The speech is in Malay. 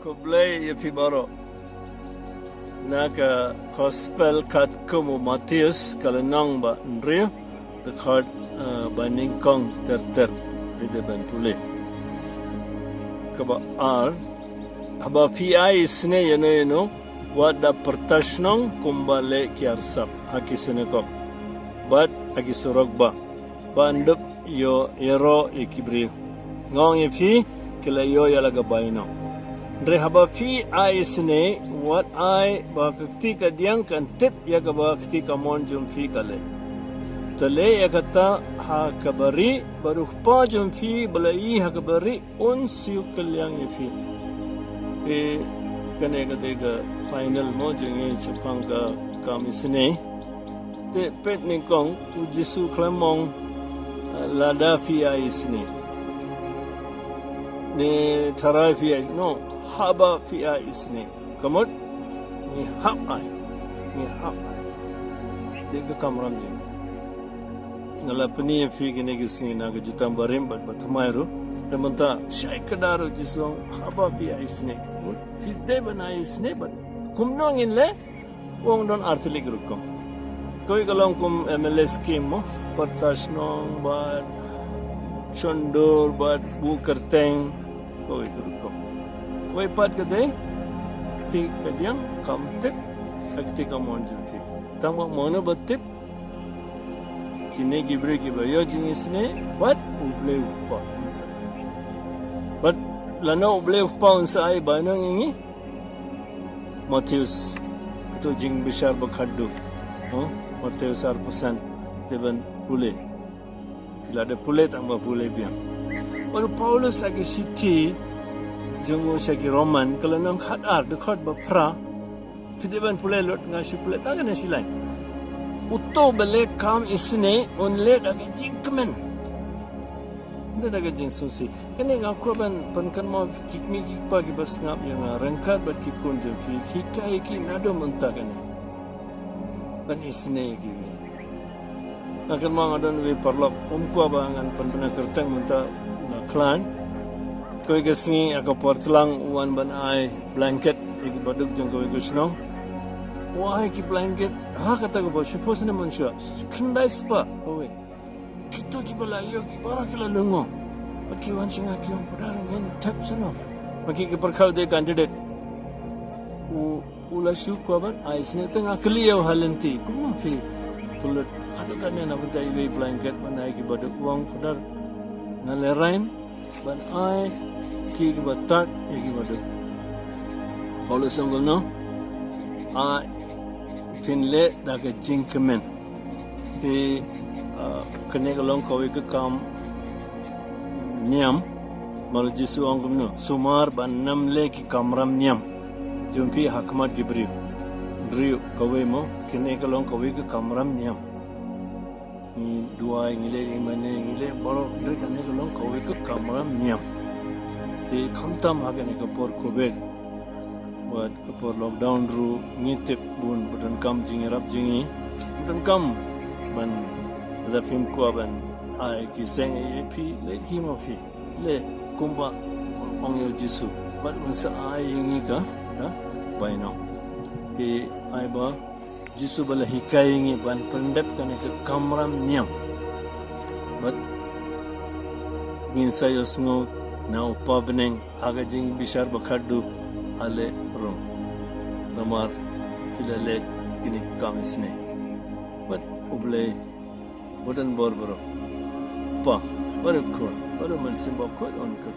Kublai yapi baro. Naka gospel kat kumu Matius kalenang ba Andrew dekat banding kong ter pide ban pulih. Kaba haba PI isynei iano-iano wada pertashnong kumbale kiarsap haki senekok. Bat haki surok ba. Bandup yo ero ikibri. Ngong yapi kila yo yalaga baino. Dre haba PI isynei wat ai baka kadiang kan tip ya baka kamon jumpi kale. Tale ya kata ha kabari baru pa jumpi balai ha kabari on siu kalyang yapi. Te kane ka final mo jengi sepang ka kam isynei. Te pet ni kong ujisu klamong lada PI isynei. Ni tarai PI no haba PI isynei. Kamot ni Haba dega kamram je ngala pani fi gene gisni na ga jutam barim bat batumairu demanta shay kadaro jisong haba PI isynei hidde banai isynei bat kumnong inle wong don artilik rukom koi kalong kum MLS scheme mo partashnong bat chondor bat bukerteng koi rukom koi pat kade kadiang kam tip sakti kamon jumpi tangwa mono batip kine gibre yo jinis ne bat uble upa sakti bat lana uble upa unsa ai banang ingi Matius itu jing bishar bakhaddu Matius 4% teban pule filade pule tangwa pule biang baru Paulus agi siti Junggu segi Roman kalau nang khadar dekat bapra pideban pule lot ngasi pule tagan nasi lain uto bele kam isynei onle dagi jingkemen nda daga jing susi kene ngaku ban pankan mo kikmi kikpa gi bas ngap yang rengkat bat kikun je hikai ki nado mentah kene ban isynei gi akan mang adon we parlok umko bangan panpena kertang mentah naklan koi gasngi ako portlang uan ban ai blanket igi baduk jang koi gusnong wahai ki blanket ha kata ko ba suppose na mansha khandai spa owe kito ki bala yo ki bara kila lungo paki wan singa ki on podar men tap sano paki ki perkhau de candidate ula shu ko ban ai sine tengah clear halanti kuma fi pulut ada kan na badai we blanket banai ki baduk uang podar ngalerain ban ai ki batat ki baduk Paulus sanggol no a pinle daga jingkemen ti kene kalong kawi ke kam niam mal jisu angum no sumar ban namle ki kamram niam jumpi hakmat gibri driu kawi mo kene kalong kawi ke kamram niam ni dua ngile ngile baro dri kene kalong kawi ke kamram niam ti khamtam hagane ka por covid buat por lockdown ru ngitip bun budan kam jingerap jingi budan kam ban zapim ko ban ai ki seng ep le himofi le kumba ong yo jisu bat unsa ai ngi ka na baino ti ai ba jisu bala hikai ngi ban pendep kan ke kamram niam bat ngin sayo sngo na upa beneng aga jing bishar bakhaddu ale rom namar kilale kini kam isynei bat uble bodan bor pa baru man simba ko on ka